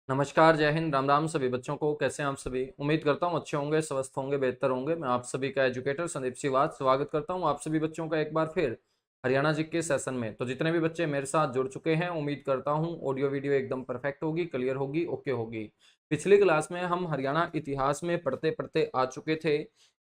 नमस्कार, जय हिंद, राम राम सभी बच्चों को। कैसे हैं आप सभी? उम्मीद करता हूँ अच्छे होंगे, स्वस्थ होंगे, बेहतर होंगे। मैं आप सभी का एजुकेटर संदीप सिवाच स्वागत करता हूँ आप सभी बच्चों का एक बार फिर हरियाणा जी के सेशन में। तो जितने भी बच्चे मेरे साथ जुड़ चुके हैं, उम्मीद करता हूँ ऑडियो वीडियो एकदम परफेक्ट होगी, क्लियर होगी, ओके होगी। पिछली क्लास में हम हरियाणा इतिहास में पढ़ते पढ़ते आ चुके थे।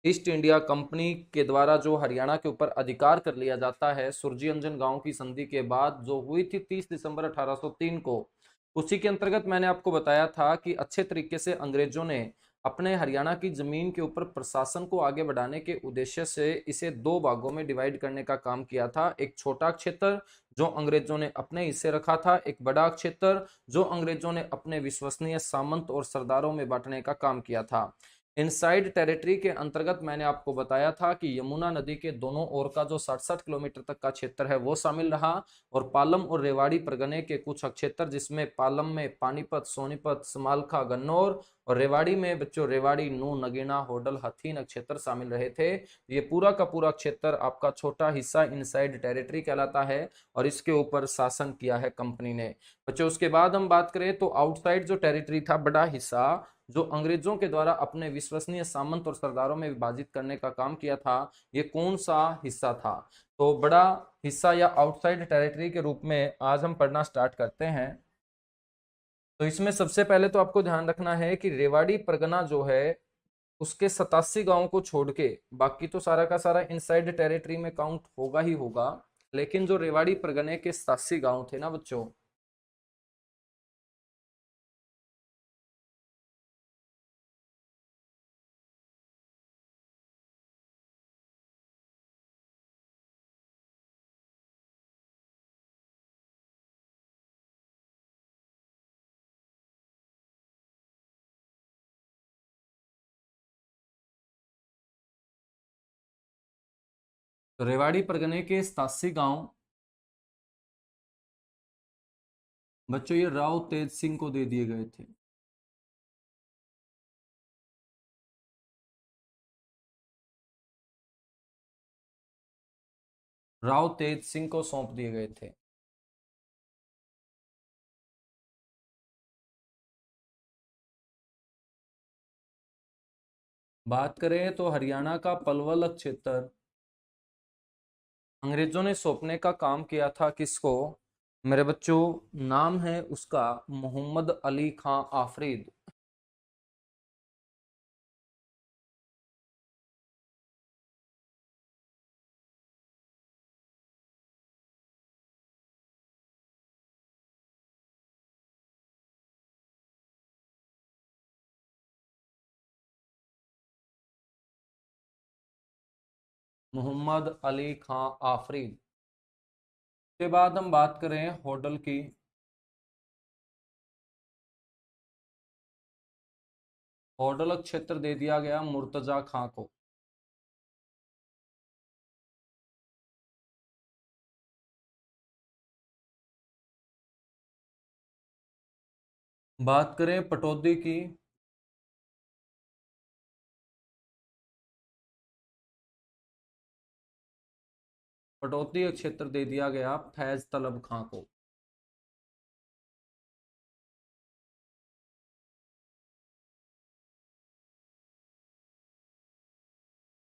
ईस्ट इंडिया कंपनी के द्वारा जो हरियाणा के ऊपर अधिकार कर लिया जाता है सुरजी अंजन गांव की संधि के बाद, जो हुई थी 30 दिसंबर 1803 को, उसी के अंतर्गत मैंने आपको बताया था कि अच्छे तरीके से अंग्रेजों ने अपने हरियाणा की जमीन के ऊपर प्रशासन को आगे बढ़ाने के उद्देश्य से इसे दो भागों में डिवाइड करने का काम किया था। एक छोटा क्षेत्र जो अंग्रेजों ने अपने हिस्से रखा था, एक बड़ा क्षेत्र जो अंग्रेजों ने अपने विश्वसनीय सामंत और सरदारों में बांटने का काम किया था। इनसाइड टेरिटरी के अंतर्गत मैंने आपको बताया था कि यमुना नदी के दोनों ओर का जो 67 किलोमीटर तक का क्षेत्र है वो शामिल रहा, और पालम और रेवाड़ी परगने के कुछ क्षेत्र, जिसमें पालम में पानीपत, सोनीपत, समालखा, गन्नौर, और रेवाड़ी में बच्चों रेवाड़ी, नून, नगीना, होडल, हथीन क्षेत्र शामिल रहे थे। ये पूरा का पूरा क्षेत्र आपका छोटा हिस्सा इनसाइड टेरिटरी कहलाता है, और इसके ऊपर शासन किया है कंपनी ने। बच्चों उसके बाद हम बात करें तो आउटसाइड जो टेरिटरी था, बड़ा हिस्सा, जो अंग्रेजों के द्वारा अपने विश्वसनीय सामंत और सरदारों में विभाजित करने का काम किया था, ये कौन सा हिस्सा था? तो बड़ा हिस्सा या आउटसाइड टेरिटरी के रूप में आज हम पढ़ना स्टार्ट करते हैं। तो इसमें सबसे पहले तो आपको ध्यान रखना है कि रेवाड़ी परगना जो है, उसके 87 गांव को छोड़ के बाकी तो सारा का सारा इनसाइड टेरिटरी में काउंट होगा ही होगा। लेकिन जो रेवाड़ी परगने के 87 गांव थे ना बच्चों, तो रेवाड़ी परगने के 87 गांव बच्चों ये राव तेज सिंह को दे दिए गए थे। राव तेज सिंह को सौंप दिए गए थे। बात करें तो हरियाणा का पलवल क्षेत्र अंग्रेजों ने सौंपने का काम किया था किसको? मेरे बच्चों, नाम है उसका मोहम्मद अली खां आफरीद। मोहम्मद अली खां आफरीद के बाद हम बात करें होडल की। होडल क्षेत्र दे दिया गया मुर्तजा खां को। बात करें पटौदी की। पटौदी क्षेत्र दे दिया गया फैज तलब खां को।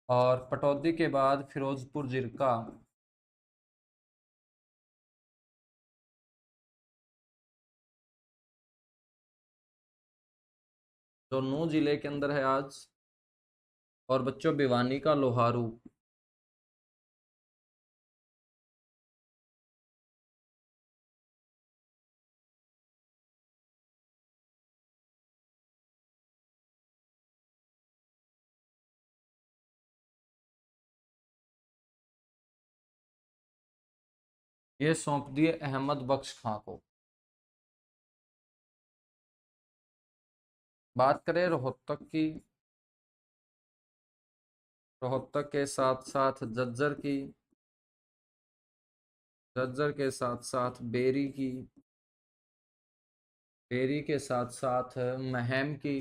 और पटौदी के बाद फिरोजपुर जिरका। जो नूह जिले के अंदर है आज। और बच्चों भिवानी का लोहारू। ये सौंप दिए अहमद बख्श खां को। बात करें रोहतक की। रोहतक के साथ साथ झज्जर की। झज्जर के साथ साथ बेरी की। बेरी के साथ साथ महम की।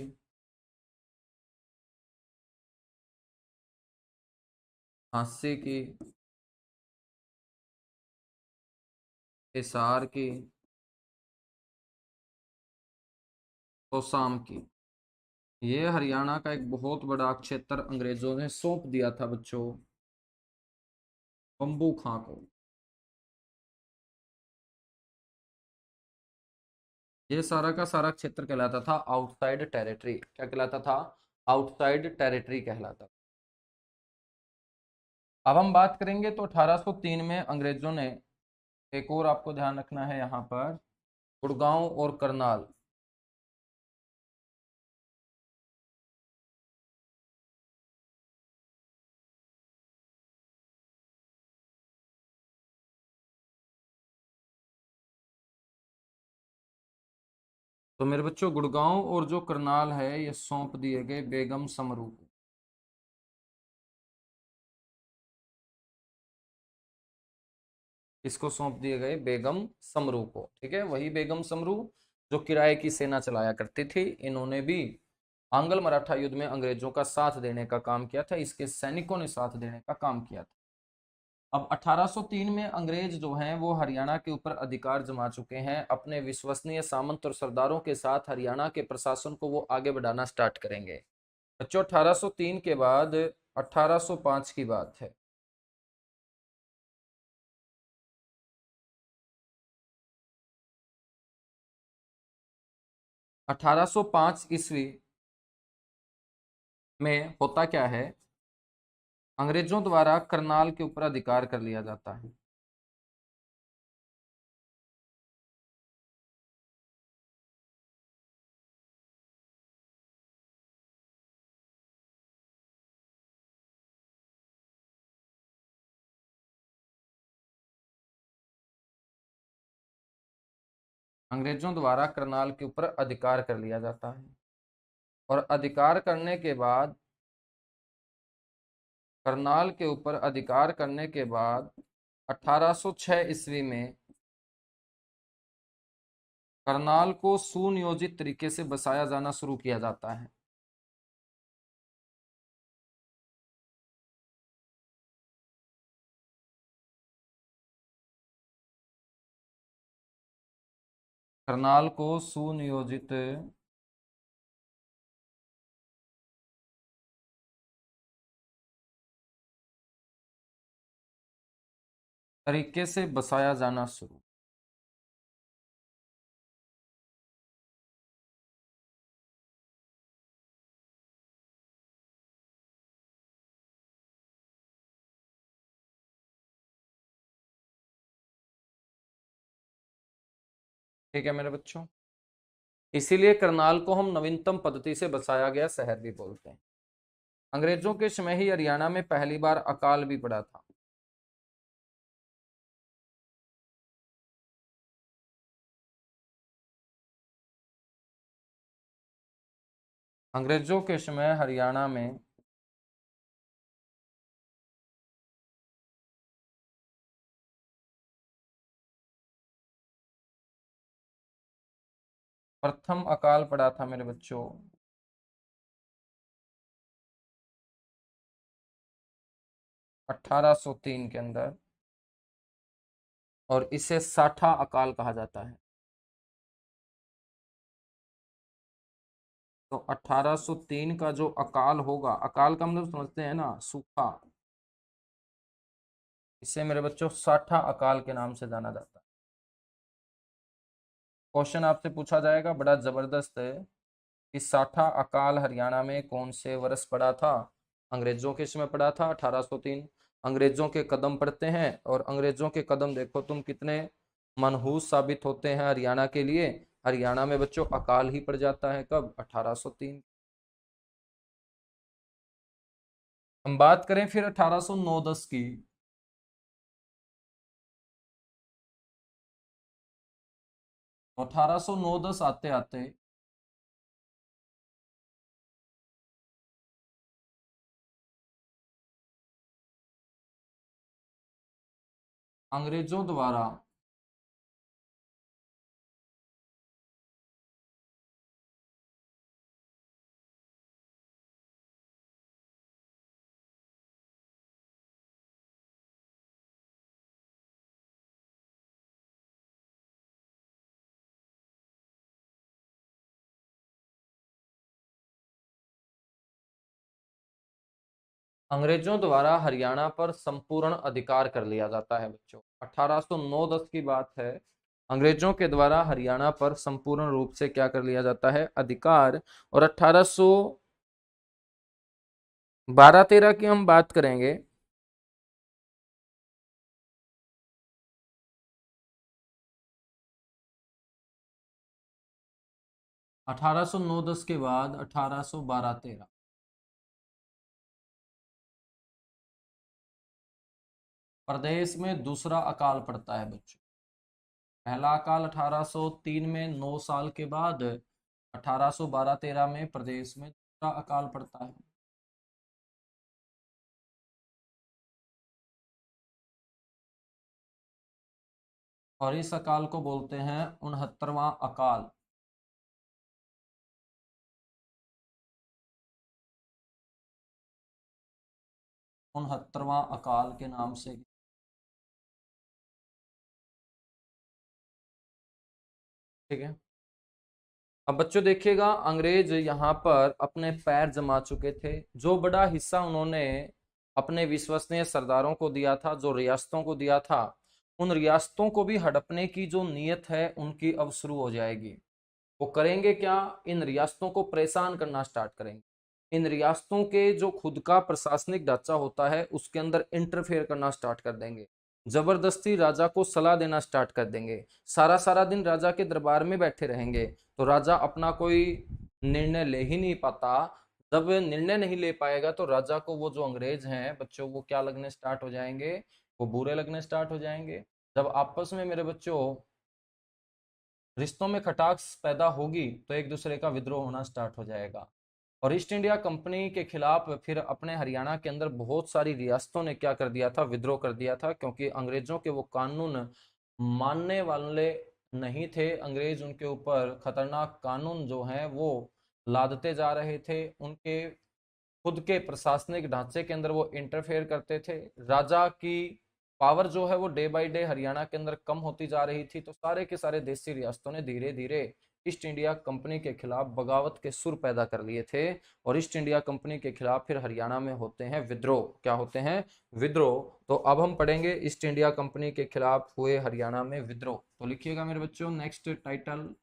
झांसी की। हिसार की। तो शाम की। ये हरियाणा का एक बहुत बड़ा क्षेत्र अंग्रेजों ने सौंप दिया था बच्चों बम्बू खां को। ये सारा का सारा क्षेत्र कहलाता था आउटसाइड टेरिटरी। क्या कहलाता था? आउटसाइड टेरिटरी कहलाता था। अब हम बात करेंगे तो 1803 में अंग्रेजों ने, एक और आपको ध्यान रखना है यहाँ पर, गुड़गांव और करनाल, तो मेरे बच्चों गुड़गांव और जो करनाल है ये सौंप दिए गए बेगम समरू को। इसको सौंप दिए गए बेगम समरू को। ठीक है, वही बेगम समरू जो किराए की सेना चलाया करती थी। इन्होंने भी आंग्ल मराठा युद्ध में अंग्रेजों का साथ देने का काम किया था। इसके सैनिकों ने साथ देने का काम किया था। अब 1803 में अंग्रेज जो हैं वो हरियाणा के ऊपर अधिकार जमा चुके हैं। अपने विश्वसनीय सामंत और सरदारों के साथ हरियाणा के प्रशासन को वो आगे बढ़ाना स्टार्ट करेंगे। बच्चों 1803 के बाद 1805 की बात है। 1805 ईस्वी में होता क्या है, अंग्रेजों द्वारा करनाल के ऊपर अधिकार कर लिया जाता है। अंग्रेजों द्वारा करनाल के ऊपर अधिकार कर लिया जाता है। और अधिकार करने के बाद, करनाल के ऊपर अधिकार करने के बाद 1806 ईस्वी में करनाल को सुनियोजित तरीके से बसाया जाना शुरू किया जाता है। करनाल को सुनियोजित तरीके से बसाया जाना शुरू। ठीक है मेरे बच्चों, इसीलिए करनाल को हम नवीनतम पद्धति से बसाया गया शहर भी बोलते हैं। अंग्रेजों के समय ही हरियाणा में पहली बार अकाल भी पड़ा था। अंग्रेजों के समय हरियाणा में प्रथम अकाल पड़ा था मेरे बच्चों 1803 के अंदर, और इसे साठा अकाल कहा जाता है। तो 1803 का जो अकाल होगा, अकाल का मतलब समझते हैं ना, सूखा, इसे मेरे बच्चों साठा अकाल के नाम से जाना जाता है। क्वेश्चन आपसे पूछा जाएगा, बड़ा जबरदस्त है, कि साठा अकाल हरियाणा में कौन से वर्ष पड़ा था? अंग्रेजों के समय पड़ा था 1803। अंग्रेजों के कदम पड़ते हैं, और अंग्रेजों के कदम देखो तुम कितने मनहूस साबित होते हैं हरियाणा के लिए। हरियाणा में बच्चों अकाल ही पड़ जाता है कब? 1803। हम बात करें फिर 1809-10 की। 1809-10 आते आते अंग्रेजों द्वारा अंग्रेजों द्वारा हरियाणा पर संपूर्ण अधिकार कर लिया जाता है बच्चों। 1809-10 की बात है। अंग्रेजों के द्वारा हरियाणा पर संपूर्ण रूप से क्या कर लिया जाता है, अधिकार। और 1812-13 की हम बात करेंगे। 1809-10 के बाद 1812-13 प्रदेश में दूसरा अकाल पड़ता है बच्चों। पहला अकाल 1803 में 9 साल के बाद, 1812-13 में प्रदेश में दूसरा अकाल पड़ता है। और इस अकाल को बोलते हैं 69वां अकाल। 69वां अकाल के नाम से। ठीक है। अब बच्चों देखिएगा, अंग्रेज यहाँ पर अपने पैर जमा चुके थे। जो बड़ा हिस्सा उन्होंने अपने विश्वसनीय सरदारों को दिया था, जो रियासतों को दिया था, उन रियासतों को भी हड़पने की जो नीयत है उनकी अब शुरू हो जाएगी। वो करेंगे क्या, इन रियासतों को परेशान करना स्टार्ट करेंगे। इन रियासतों के जो खुद का प्रशासनिक ढांचा होता है उसके अंदर इंटरफेयर करना स्टार्ट कर देंगे। जबरदस्ती राजा को सलाह देना स्टार्ट कर देंगे। सारा सारा दिन राजा के दरबार में बैठे रहेंगे तो राजा अपना कोई निर्णय ले ही नहीं पाता। जब निर्णय नहीं ले पाएगा तो राजा को वो जो अंग्रेज हैं बच्चों, वो क्या लगने स्टार्ट हो जाएंगे, वो बुरे लगने स्टार्ट हो जाएंगे। जब आपस में मेरे बच्चों रिश्तों में खटास पैदा होगी तो एक दूसरे का विद्रोह होना स्टार्ट हो जाएगा। और ईस्ट इंडिया कंपनी के खिलाफ फिर अपने हरियाणा के अंदर बहुत सारी रियासतों ने क्या कर दिया था, विद्रोह कर दिया था, क्योंकि अंग्रेजों के वो कानून मानने वाले नहीं थे। अंग्रेज उनके ऊपर खतरनाक कानून जो हैं वो लादते जा रहे थे। उनके खुद के प्रशासनिक ढांचे के अंदर वो इंटरफेयर करते थे। राजा की पावर जो है वो डे बाय डे हरियाणा के अंदर कम होती जा रही थी। तो सारे के सारे देसी रियासतों ने धीरे धीरे ईस्ट इंडिया कंपनी के खिलाफ बगावत के सुर पैदा कर लिए थे। और ईस्ट इंडिया कंपनी के खिलाफ फिर हरियाणा में होते हैं विद्रोह। क्या होते हैं, विद्रोह। तो अब हम पढ़ेंगे ईस्ट इंडिया कंपनी के खिलाफ हुए हरियाणा में विद्रोह। तो लिखिएगा मेरे बच्चों, नेक्स्ट टाइटल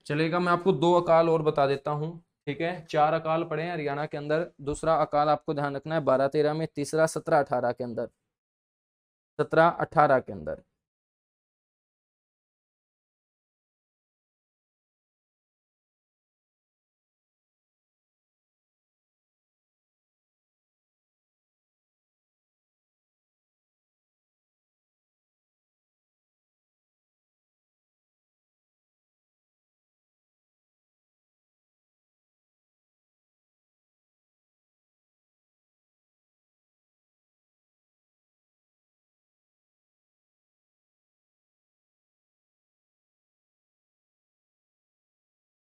चलेगा। मैं आपको दो अकाल और बता देता हूँ। ठीक है, चार अकाल पड़े हैं हरियाणा के अंदर। दूसरा अकाल आपको ध्यान रखना है 12-13 में, तीसरा 17-18 के अंदर, 17-18 के अंदर।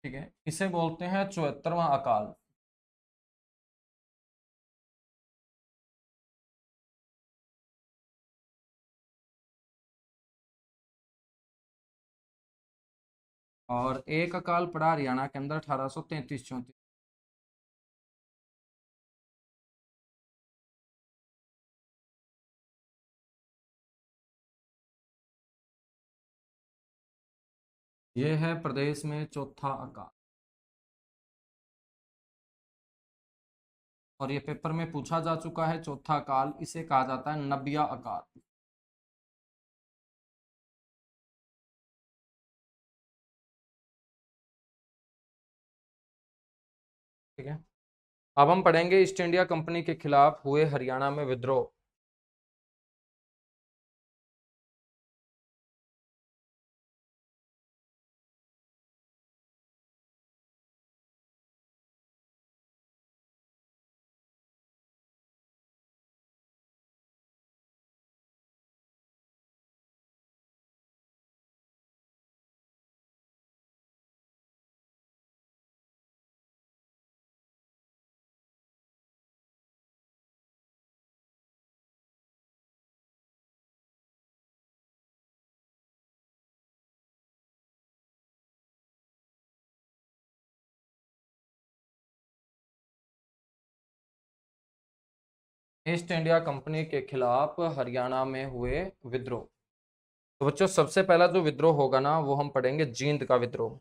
ठीक है, इसे बोलते हैं 74वां अकाल। और एक अकाल पड़ा हरियाणा के अंदर 1833-34। ये है प्रदेश में चौथा अकाल। और ये पेपर में पूछा जा चुका है। चौथा अकाल इसे कहा जाता है नब्या अकाल। ठीक है, अब हम पढ़ेंगे ईस्ट इंडिया कंपनी के खिलाफ हुए हरियाणा में विद्रोह। ईस्ट इंडिया कंपनी के खिलाफ हरियाणा में हुए विद्रोह। तो बच्चों सबसे पहला जो विद्रोह होगा ना वो हम पढ़ेंगे जींद का विद्रोह।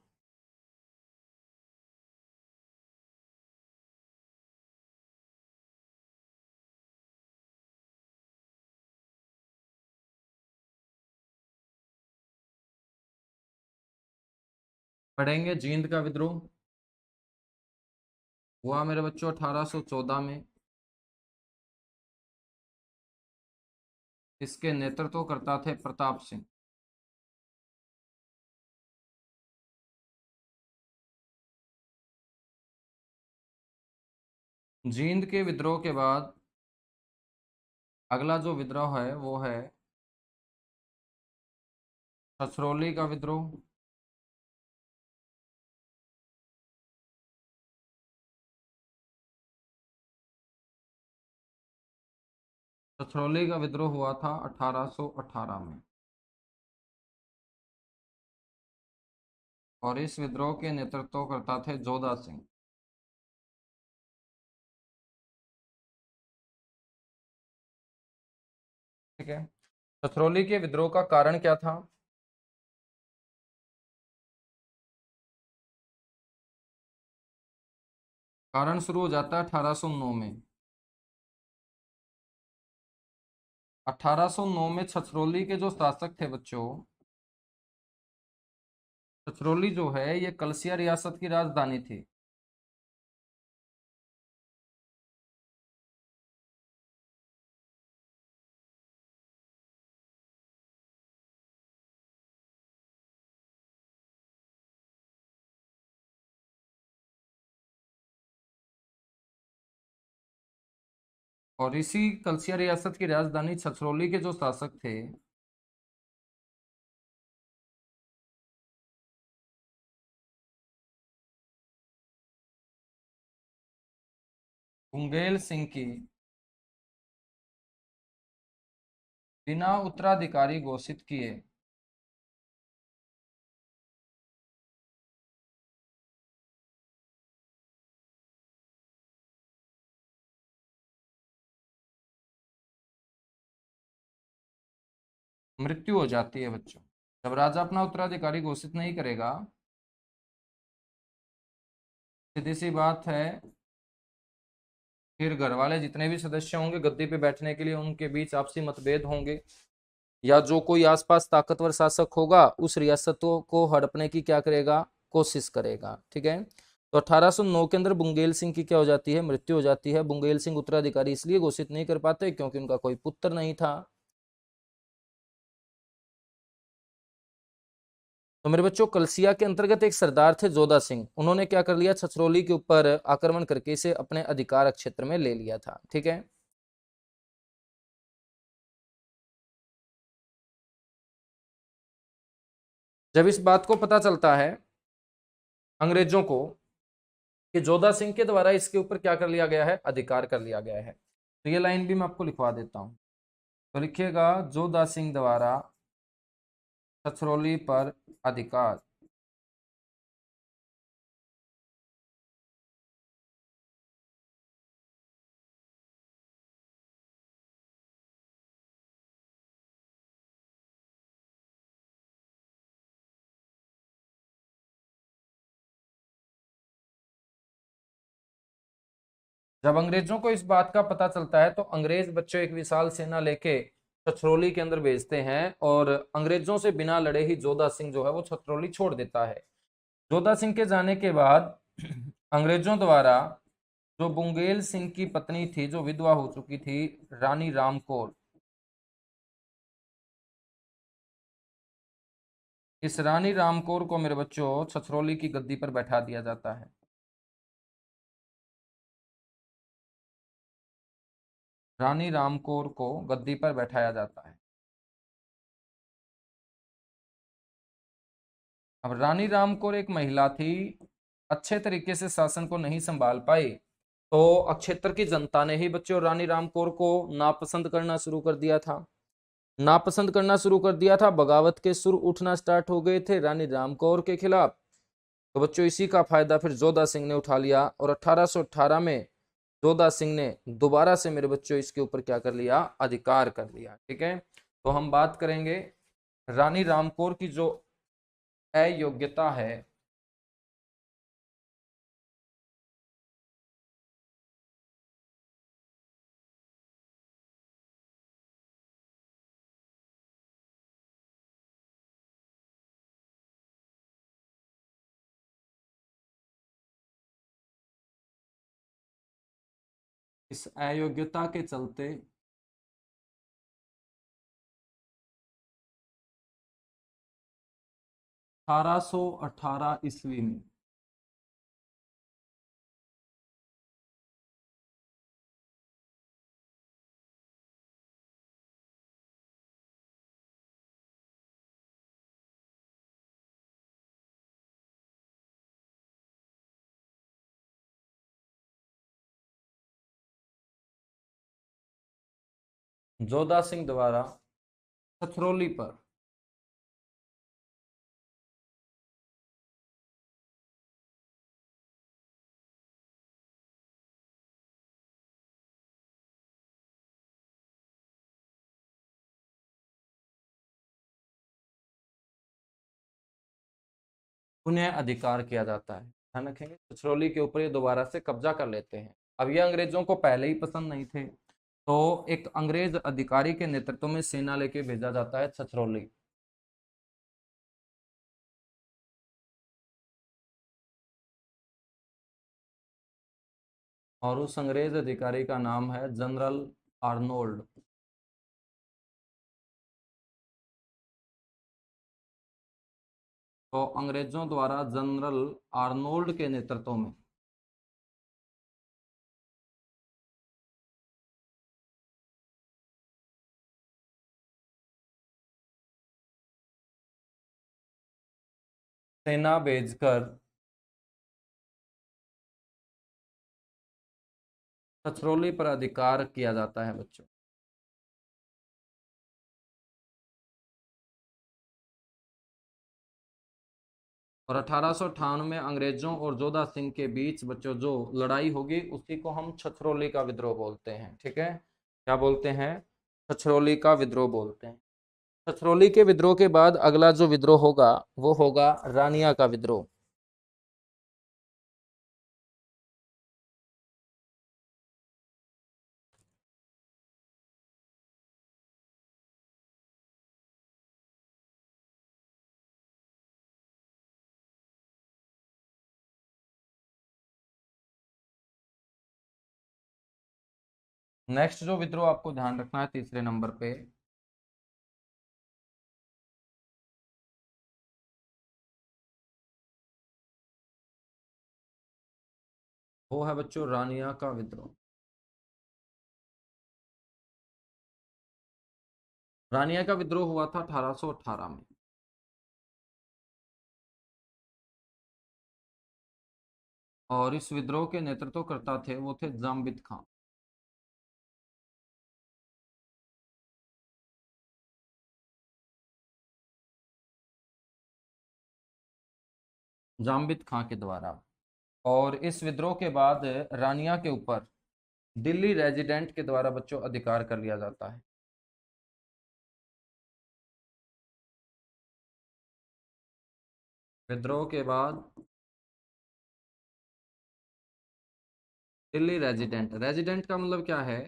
पढ़ेंगे जींद का विद्रोह हुआ मेरे बच्चों 1814 में। इसके नेतृत्व करता थे प्रताप सिंह। जींद के विद्रोह के बाद अगला जो विद्रोह है वो है छछरौली का विद्रोह। छछरौली का विद्रोह हुआ था 1818 में और इस विद्रोह के नेतृत्व करता थे जोधा सिंह। ठीक है। छछरौली के विद्रोह का कारण क्या था? कारण शुरू हो जाता है 1809 में। 1809 में छछरौली के जो शासक थे बच्चों, छछरौली जो है ये कलसिया रियासत की राजधानी थी। और इसी कलसिया रियासत की राजधानी छछरौली के जो शासक थे बुंगेल सिंह की बिना उत्तराधिकारी घोषित किए मृत्यु हो जाती है बच्चों। जब राजा अपना उत्तराधिकारी घोषित नहीं करेगा, सीधी सी बात है, फिर घर वाले जितने भी सदस्य होंगे गद्दी पे बैठने के लिए उनके बीच आपसी मतभेद होंगे, या जो कोई आसपास ताकतवर शासक होगा उस रियासतों को हड़पने की क्या करेगा, कोशिश करेगा। ठीक है। तो 1809 के अंदर बुंगेल सिंह की क्या हो जाती है, मृत्यु हो जाती है। बुंगेल सिंह उत्तराधिकारी इसलिए घोषित नहीं कर पाते क्योंकि उनका कोई पुत्र नहीं था। तो मेरे बच्चों कलसिया के अंतर्गत एक सरदार थे जोधा सिंह, उन्होंने क्या कर लिया, छछरौली के ऊपर आक्रमण करके इसे अपने अधिकार क्षेत्र में ले लिया था। ठीक है। जब इस बात को पता चलता है अंग्रेजों को कि जोधा सिंह के द्वारा इसके ऊपर क्या कर लिया गया है, अधिकार कर लिया गया है, तो ये लाइन भी मैं आपको लिखवा देता हूं। तो लिखिएगा जोधा सिंह द्वारा छछरौली पर अधिकार। जब अंग्रेजों को इस बात का पता चलता है तो अंग्रेज बच्चों एक विशाल सेना लेके छछरौली के अंदर भेजते हैं और अंग्रेजों से बिना लड़े ही जोधा सिंह जो है वो छछरौली छोड़ देता है। जोधा सिंह के जाने के बाद अंग्रेजों द्वारा जो बुंगेल सिंह की पत्नी थी, जो विधवा हो चुकी थी, रानी रामकौर, इस रानी रामकौर को मेरे बच्चों छछरौली की गद्दी पर बैठा दिया जाता है। रानी रामकौर को गद्दी पर बैठाया जाता है। अब रानी रामकौर एक महिला थी, अच्छे तरीके से शासन को नहीं संभाल पाई, तो क्षेत्र की जनता ने ही बच्चों रानी रामकौर को नापसंद करना शुरू कर दिया था। नापसंद करना शुरू कर दिया था, बगावत के सुर उठना स्टार्ट हो गए थे रानी रामकौर के खिलाफ। तो बच्चों इसी का फायदा फिर जोधा सिंह ने उठा लिया और 1818 में जोधा सिंह ने दोबारा से मेरे बच्चों इसके ऊपर क्या कर लिया, अधिकार कर लिया। ठीक है, तो हम बात करेंगे रानी रामकौर की जो अयोग्यता है, इस अयोग्यता के चलते 1818 ईस्वी में जोधा सिंह द्वारा छछरौली पर पुनः अधिकार किया जाता है। ध्यान रखेंगे, छछरौली के ऊपर ये दोबारा से कब्जा कर लेते हैं। अब ये अंग्रेजों को पहले ही पसंद नहीं थे, तो एक अंग्रेज अधिकारी के नेतृत्व में सेना लेके भेजा जाता है छछरौली। और उस अंग्रेज अधिकारी का नाम है जनरल आर्नोल्ड। तो अंग्रेजों द्वारा जनरल आर्नोल्ड के नेतृत्व में सेना भेजकर छछरौली पर अधिकार किया जाता है बच्चों। और 1898 में अंग्रेजों और जोधा सिंह के बीच बच्चों जो लड़ाई होगी उसी को हम छछरौली का विद्रोह बोलते हैं। ठीक है, क्या बोलते हैं, छछरौली का विद्रोह बोलते हैं। छछरौली के विद्रोह के बाद अगला जो विद्रोह होगा वो होगा रानिया का विद्रोह। नेक्स्ट जो विद्रोह आपको ध्यान रखना है तीसरे नंबर पे, वो है बच्चों रानिया का विद्रोह। रानिया का विद्रोह हुआ था 1818 में। और इस विद्रोह के नेतृत्व करता थे वो थे जाम्बित खान। जाम्बित खां के द्वारा। और इस विद्रोह के बाद रानिया के ऊपर दिल्ली रेजिडेंट के द्वारा बच्चों अधिकार कर लिया जाता है। विद्रोह के बाद दिल्ली रेजिडेंट, रेजिडेंट का मतलब क्या है,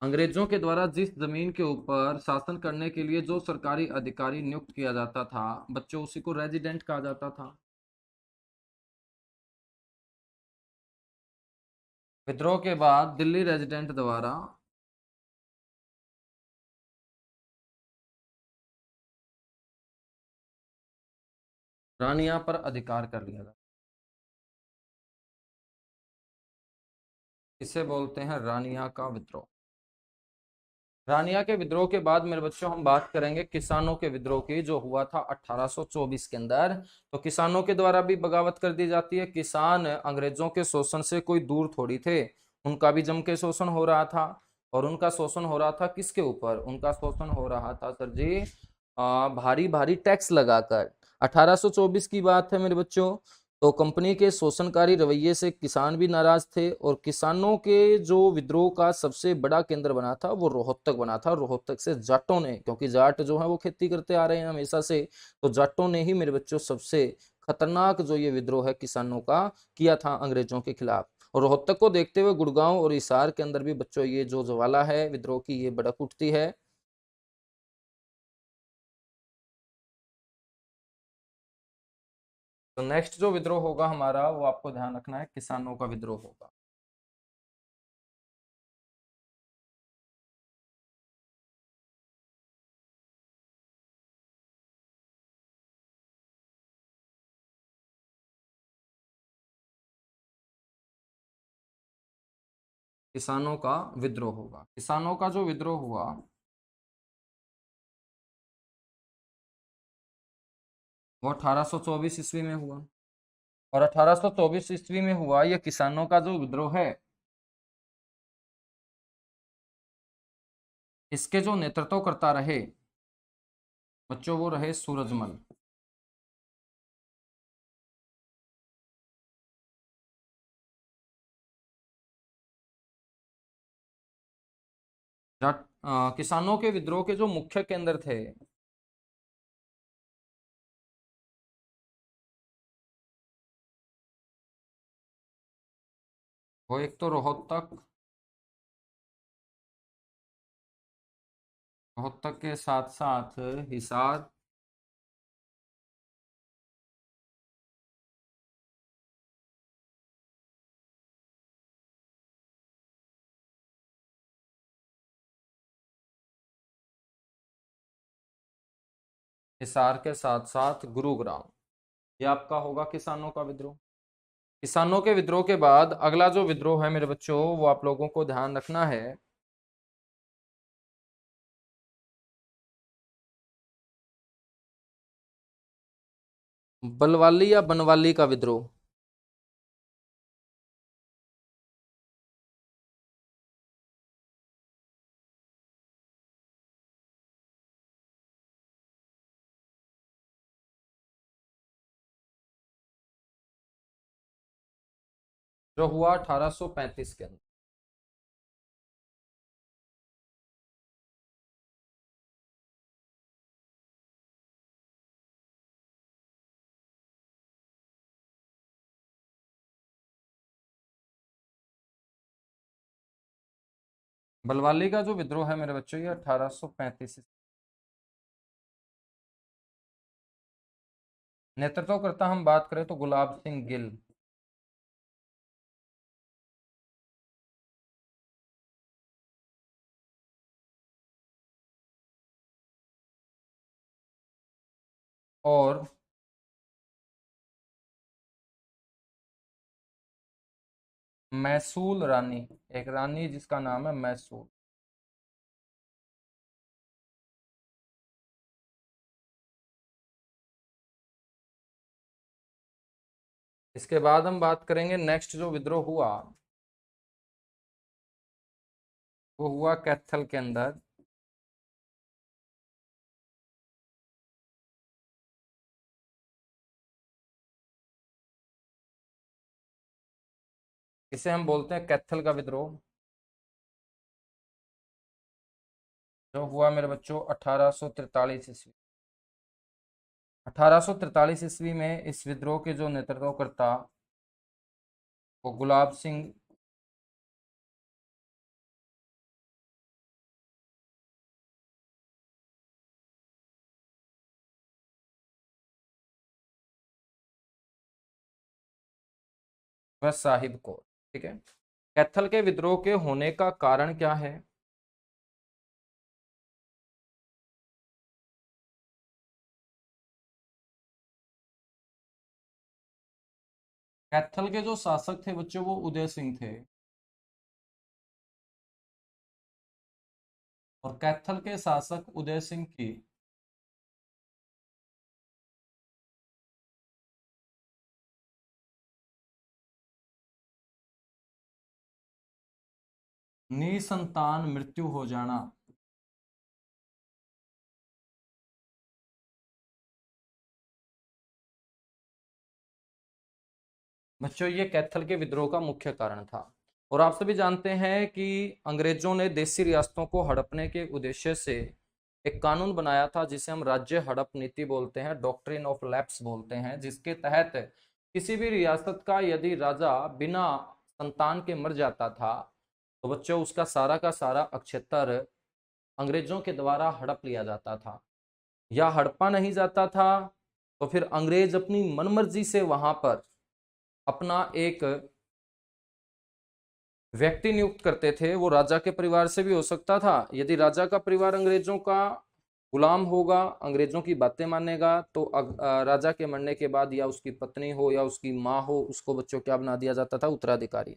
अंग्रेजों के द्वारा जिस जमीन के ऊपर शासन करने के लिए जो सरकारी अधिकारी नियुक्त किया जाता था बच्चों, उसी को रेजिडेंट कहा जाता था। विद्रोह के बाद दिल्ली रेजिडेंट द्वारा रानिया पर अधिकार कर लिया जाता, इसे बोलते हैं रानिया का विद्रोह। रानिया के विद्रोह के बाद मेरे बच्चों हम बात करेंगे किसानों के विद्रोह की, जो हुआ था 1824 के अंदर। तो किसानों के द्वारा भी बगावत कर दी जाती है। किसान अंग्रेजों के शोषण से कोई दूर थोड़ी थे, उनका भी जम के शोषण हो रहा था। और उनका शोषण हो रहा था किसके ऊपर, उनका शोषण हो रहा था सर जी भारी भारी टैक्स लगाकर। 1824 की बात है मेरे बच्चों, तो कंपनी के शोषणकारी रवैये से किसान भी नाराज थे, और किसानों के जो विद्रोह का सबसे बड़ा केंद्र बना था वो रोहतक बना था। रोहतक से जाटों ने, क्योंकि जाट जो है वो खेती करते आ रहे हैं हमेशा से, तो जाटों ने ही मेरे बच्चों सबसे खतरनाक जो ये विद्रोह है किसानों का किया था अंग्रेजों के खिलाफ। और रोहतक को देखते हुए गुड़गांव और हिसार के अंदर भी बच्चों ये जो ज्वाला है विद्रोह की ये भड़क उठती है। तो नेक्स्ट जो विद्रोह होगा हमारा, वो आपको ध्यान रखना है, किसानों का विद्रोह होगा। किसानों का विद्रोह होगा। किसानों का जो विद्रोह हुआ वो 1824 ईस्वी में हुआ। और 1824 ईस्वी में हुआ ये किसानों का जो विद्रोह है, इसके जो नेतृत्व करता रहे बच्चों, वो रहे सूरजमल। किसानों के विद्रोह के जो मुख्य केंद्र थे, वो एक तो रोहतक, रोहतक के साथ साथ हिसार, हिसार के साथ साथ गुरुग्राम, ये आपका होगा किसानों का विद्रोह। किसानों के विद्रोह के बाद अगला जो विद्रोह है मेरे बच्चों, वो आप लोगों को ध्यान रखना है, बलवाली या बनवाली का विद्रोह। जो हुआ 1835 के अंदर। बलवाली का जो विद्रोह है मेरे बच्चों, ये 1835। नेतृत्व करता हम बात करें तो गुलाब सिंह गिल। और मैसूल रानी, एक रानी जिसका नाम है मैसूल। इसके बाद हम बात करेंगे, नेक्स्ट जो विद्रोह हुआ वो हुआ कैथल के अंदर। इसे हम बोलते हैं कैथल का विद्रोह। जो हुआ मेरे बच्चों 1843 ईस्वी। 1843 ईस्वी में इस विद्रोह के जो नेतृत्व करता वो गुलाब सिंह व साहिब को। ठीक है। कैथल के विद्रोह के होने का कारण क्या है? कैथल के जो शासक थे बच्चों वो उदय सिंह थे। और कैथल के शासक उदय सिंह की निसंतान मृत्यु हो जाना बच्चों ये कैथल के विद्रोह का मुख्य कारण था। और आप सभी जानते हैं कि अंग्रेजों ने देशी रियासतों को हड़पने के उद्देश्य से एक कानून बनाया था जिसे हम राज्य हड़प नीति बोलते हैं, डॉक्ट्रिन ऑफ लैप्स बोलते हैं, जिसके तहत किसी भी रियासत का यदि राजा बिना संतान के मर जाता था तो बच्चों उसका सारा का सारा अक्षेत्र अंग्रेजों के द्वारा हड़प लिया जाता था। या हड़पा नहीं जाता था तो फिर अंग्रेज अपनी मनमर्जी से वहां पर अपना एक व्यक्ति नियुक्त करते थे। वो राजा के परिवार से भी हो सकता था। यदि राजा का परिवार अंग्रेजों का गुलाम होगा, अंग्रेजों की बातें मानेगा, तो राजा के मरने के बाद या उसकी पत्नी हो या उसकी माँ हो, उसको बच्चों क्या बना दिया जाता था, उत्तराधिकारी।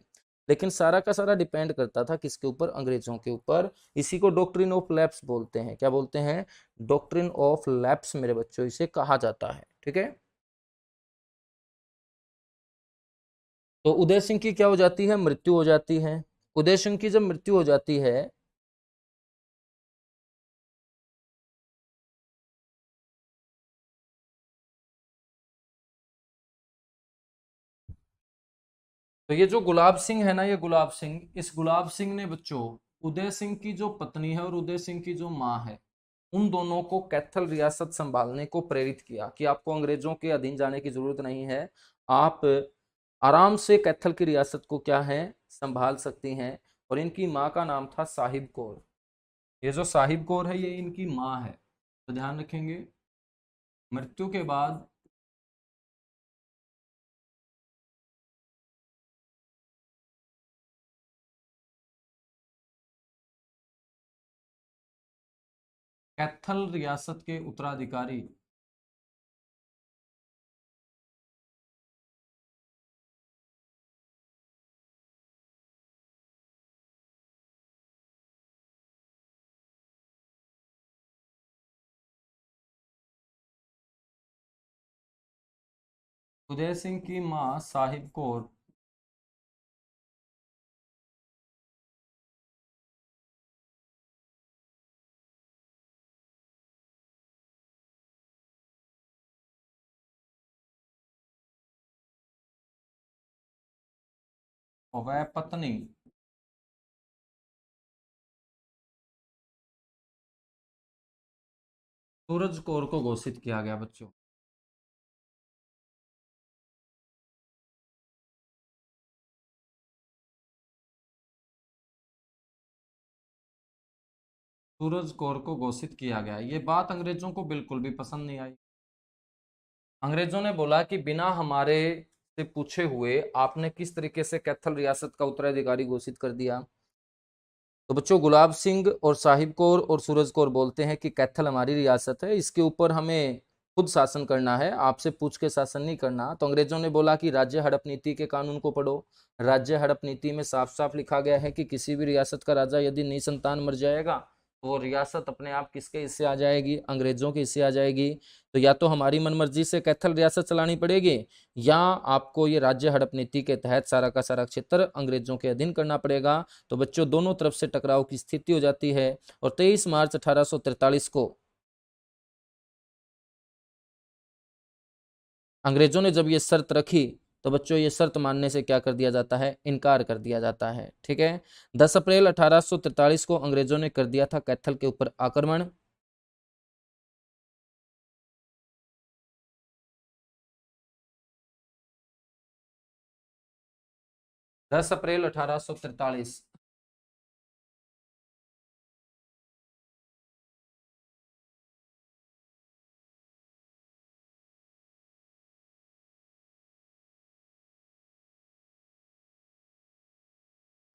लेकिन सारा का सारा डिपेंड करता था किसके ऊपर, अंग्रेजों के ऊपर। इसी को डॉक्ट्रिन ऑफ लैप्स बोलते हैं। क्या बोलते हैं? डॉक्ट्रिन ऑफ लैप्स मेरे बच्चों इसे कहा जाता है। ठीक है। तो उदय सिंह की क्या हो जाती है? मृत्यु हो जाती है। उदय सिंह की जब मृत्यु हो जाती है तो ये जो गुलाब सिंह है ना, ये गुलाब सिंह, इस गुलाब सिंह ने बच्चों उदय सिंह की जो पत्नी है और उदय सिंह की जो माँ है, उन दोनों को कैथल रियासत संभालने को प्रेरित किया कि आपको अंग्रेजों के अधीन जाने की जरूरत नहीं है, आप आराम से कैथल की रियासत को क्या है, संभाल सकती हैं। और इनकी माँ का नाम था साहिब कौर। ये जो साहिब कौर है ये इनकी माँ है। तो ध्यान रखेंगे, मृत्यु के बाद कैथल रियासत के उत्तराधिकारी उदय सिंह की माँ साहिब कौर और वह पत्नी सूरज कौर को घोषित किया गया बच्चों। सूरज कौर को घोषित किया गया। ये बात अंग्रेजों को बिल्कुल भी पसंद नहीं आई। अंग्रेजों ने बोला कि बिना हमारे से पूछे हुए आपने किस तरीके से कैथल रियासत का उत्तराधिकारी घोषित कर दिया। तो बच्चों गुलाब सिंह और साहिब कौर और सूरज कौर बोलते हैं कि कैथल हमारी रियासत है, इसके ऊपर हमें खुद शासन करना है, आपसे पूछ के शासन नहीं करना। तो अंग्रेजों ने बोला कि राज्य हड़प नीति के कानून को पढ़ो। राज्य हड़प नीति में साफ साफ लिखा गया है कि किसी भी रियासत का राजा यदि निसंतान मर जाएगा तो वो रियासत अपने आप किसके हिस्से आ जाएगी, अंग्रेजों के हिस्से आ जाएगी। तो या तो हमारी मनमर्जी से कैथल रियासत चलानी पड़ेगी या आपको ये राज्य हड़प नीति के तहत सारा का सारा क्षेत्र अंग्रेजों के अधीन करना पड़ेगा। तो बच्चों दोनों तरफ से टकराव की स्थिति हो जाती है। और 23 मार्च 1843 को अंग्रेजों ने जब ये शर्त रखी तो बच्चों ये शर्त मानने से क्या कर दिया जाता है, इनकार कर दिया जाता है। ठीक है। 10 अप्रैल 1843 को अंग्रेजों ने कर दिया था कैथल के ऊपर आक्रमण। 10 अप्रैल 1843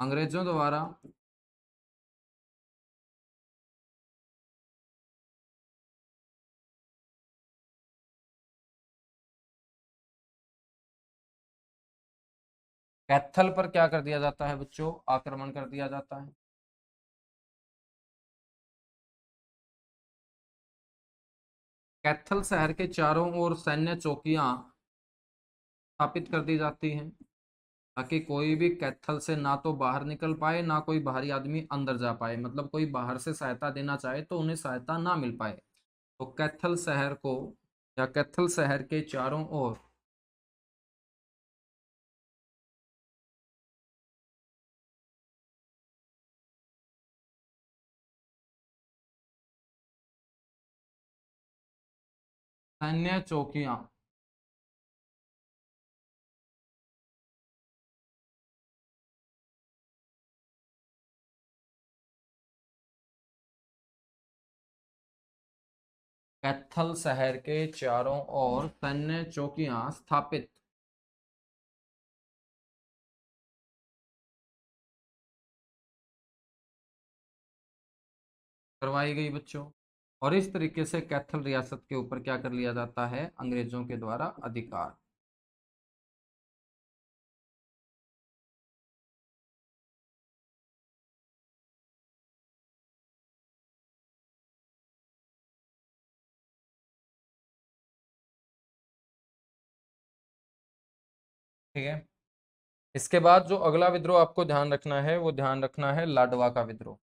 अंग्रेजों द्वारा कैथल पर क्या कर दिया जाता है बच्चों, आक्रमण कर दिया जाता है। कैथल शहर के चारों ओर सैन्य चौकियां स्थापित कर दी जाती हैं ताकि कोई भी कैथल से ना तो बाहर निकल पाए ना कोई बाहरी आदमी अंदर जा पाए, मतलब कोई बाहर से सहायता देना चाहे तो उन्हें सहायता ना मिल पाए। तो कैथल शहर को या कैथल शहर के चारों ओर सैन्य चौकियां। कैथल शहर के चारों ओर सैन्य चौकियां स्थापित करवाई गई बच्चों। और इस तरीके से कैथल रियासत के ऊपर क्या कर लिया जाता है, अंग्रेजों के द्वारा अधिकार। ठीक है। इसके बाद जो अगला विद्रोह आपको ध्यान रखना है, वो ध्यान रखना है लाडवा का विद्रोह।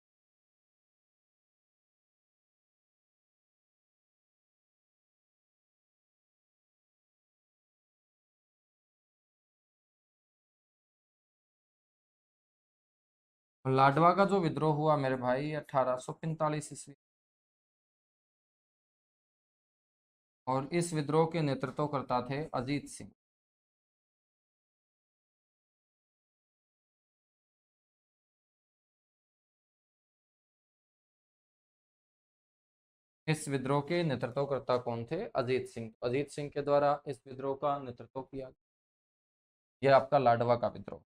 लाडवा का जो विद्रोह हुआ मेरे भाई 1845 ईस्वी, और इस विद्रोह के नेतृत्व करता थे अजीत सिंह। इस विद्रोह के नेतृत्वकर्ता कौन थे, अजीत सिंह। अजीत सिंह के द्वारा इस विद्रोह का नेतृत्व किया। यह आपका लाडवा का विद्रोह।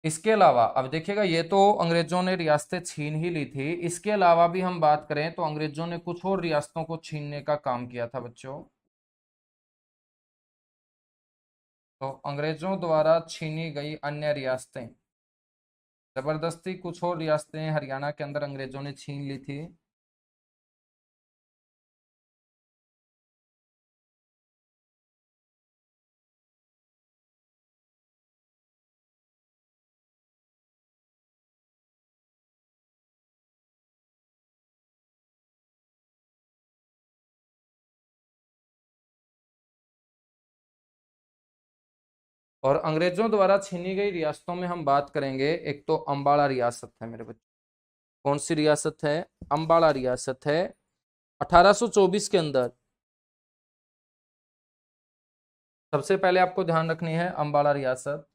इसके अलावा अब देखिएगा, ये तो अंग्रेजों ने रियासतें छीन ही ली थी, इसके अलावा भी हम बात करें तो अंग्रेजों ने कुछ और रियासतों को छीनने का काम किया था बच्चों। तो अंग्रेजों द्वारा छीनी गई अन्य रियासतें, जबरदस्ती कुछ और रियासतें हरियाणा के अंदर अंग्रेजों ने छीन ली थी। और अंग्रेजों द्वारा छीनी गई रियासतों में हम बात करेंगे, एक तो अंबाला रियासत है मेरे बच्चों। कौन सी रियासत है, अंबाला रियासत है। 1824 के अंदर सबसे पहले आपको ध्यान रखनी है अंबाला रियासत।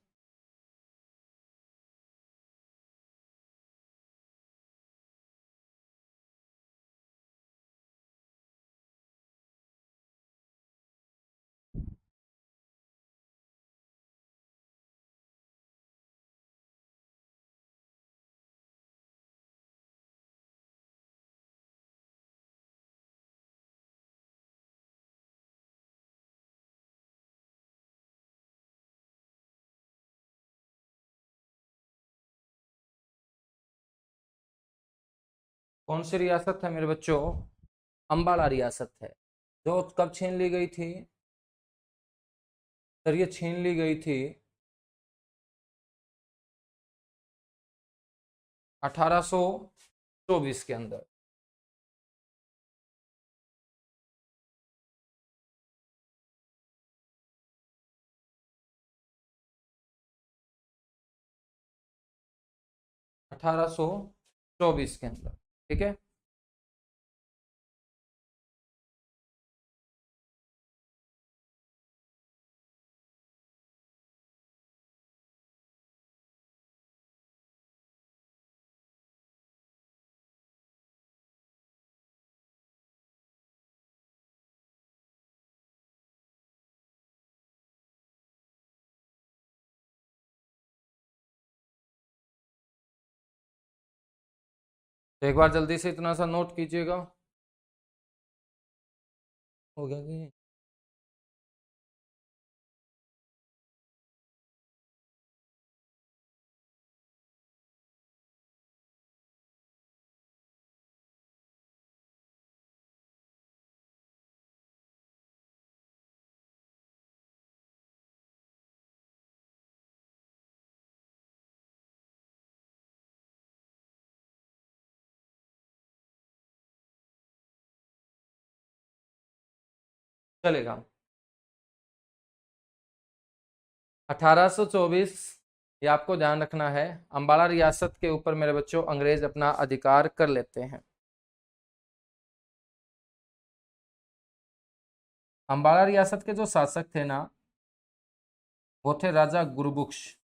कौन सी रियासत है मेरे बच्चों, अंबाला रियासत है। जो कब छीन ली गई थी सर, ये छीन ली गई थी 1824 के अंदर। अठारह सौ चौबीस के अंदर, ठीक है। तो एक बार जल्दी से इतना सा नोट कीजिएगा। हो गया कि नहीं? चलेगा। 1824, ये आपको ध्यान रखना है। अंबाला रियासत के ऊपर मेरे बच्चों अंग्रेज अपना अधिकार कर लेते हैं। अंबाला रियासत के जो शासक थे ना, वो थे राजा गुरबख्श।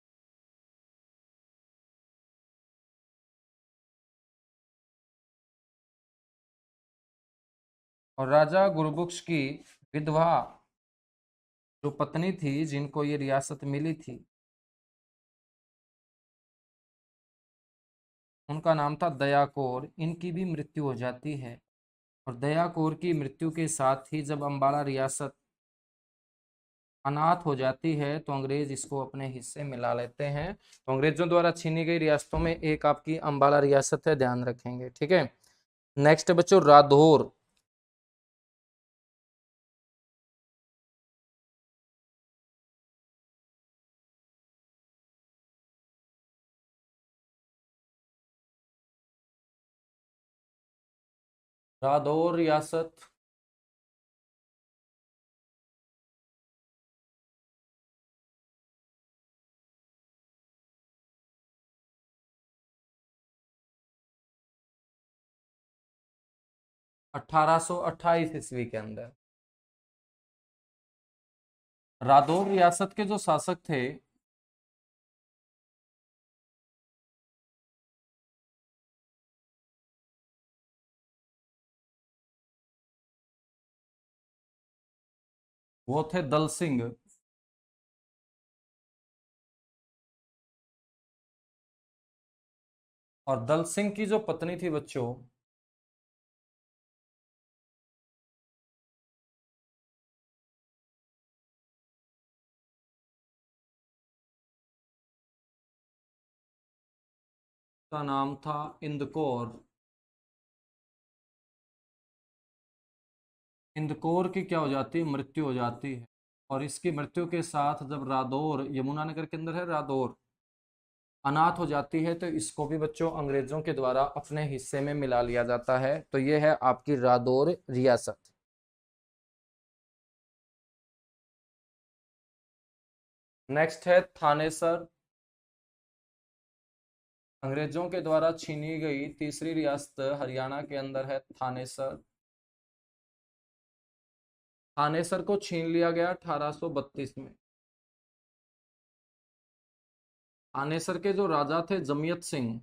और राजा गुरबख्श की विधवा जो पत्नी थी, जिनको ये रियासत मिली थी, उनका नाम था दया कौर। इनकी भी मृत्यु हो जाती है। और दया कौर की मृत्यु के साथ ही जब अंबाला रियासत अनाथ हो जाती है, तो अंग्रेज इसको अपने हिस्से मिला लेते हैं। तो अंग्रेजों द्वारा छीनी गई रियासतों में एक आपकी अंबाला रियासत है, ध्यान रखेंगे, ठीक है। नेक्स्ट बच्चों, रादौर। रादौर रियासत अठारह सौ अट्ठाईस ईस्वी के अंदर। रादौर रियासत के जो शासक थे, वो थे दल सिंह। और दल सिंह की जो पत्नी थी बच्चों, का नाम था इंदकौर। इंदकौर की क्या हो जाती है, मृत्यु हो जाती है। और इसकी मृत्यु के साथ जब रादौर, यमुनानगर के अंदर है रादौर, अनाथ हो जाती है, तो इसको भी बच्चों अंग्रेजों के द्वारा अपने हिस्से में मिला लिया जाता है। तो ये है आपकी रादौर रियासत। नेक्स्ट है थानेसर। अंग्रेजों के द्वारा छीनी गई तीसरी रियासत हरियाणा के अंदर है थानेसर। थानेसर को छीन लिया गया 1832 में। थानेसर के जो राजा थे जमियत सिंह,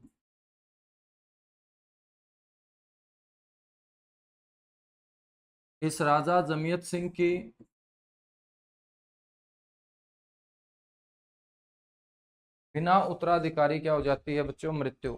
इस राजा जमियत सिंह की बिना उत्तराधिकारी क्या हो जाती है बच्चों, मृत्यु।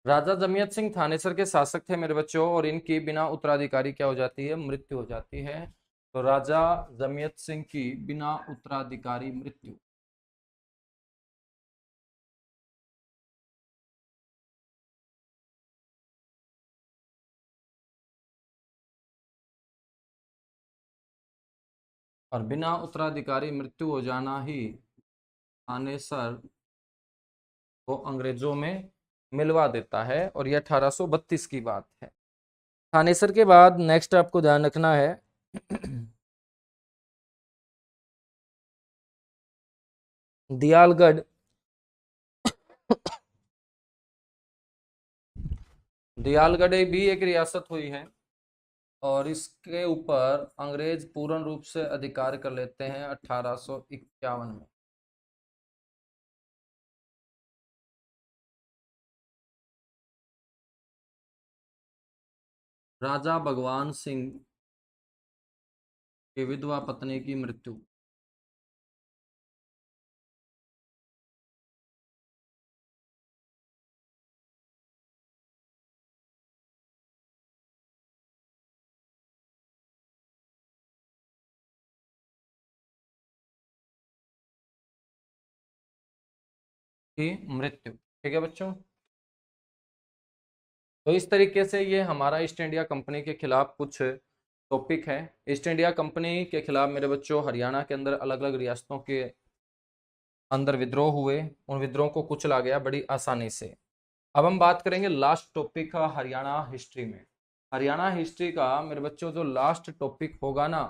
राजा जमियत सिंह थानेसर के शासक थे मेरे बच्चों, और इनकी बिना उत्तराधिकारी क्या हो जाती है, मृत्यु हो जाती है। तो राजा जमियत सिंह की बिना उत्तराधिकारी मृत्यु। और बिना उत्तराधिकारी मृत्यु हो जाना ही थानेसर को अंग्रेजों में मिलवा देता है। और यह 1832 की बात है। थानेसर के बाद नेक्स्ट आपको ध्यान रखना है दियालगढ़। दियालगढ़ भी एक रियासत हुई है, और इसके ऊपर अंग्रेज पूर्ण रूप से अधिकार कर लेते हैं 1851 में। राजा भगवान सिंह की विधवा पत्नी की मृत्यु। की मृत्यु, ठीक है बच्चों। तो इस तरीके से ये हमारा ईस्ट इंडिया कंपनी के खिलाफ कुछ टॉपिक है। ईस्ट इंडिया कंपनी के खिलाफ मेरे बच्चों हरियाणा के अंदर अलग अलग रियासतों के अंदर विद्रोह हुए, उन विद्रोह को कुचला गया बड़ी आसानी से। अब हम बात करेंगे लास्ट टॉपिक का हरियाणा हिस्ट्री में। हरियाणा हिस्ट्री का मेरे बच्चों जो लास्ट टॉपिक होगा ना,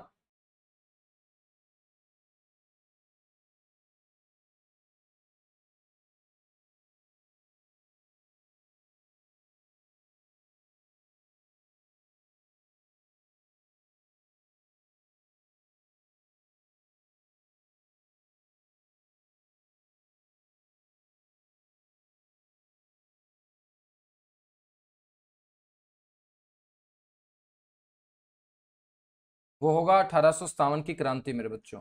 वो होगा 1857 की क्रांति मेरे बच्चों।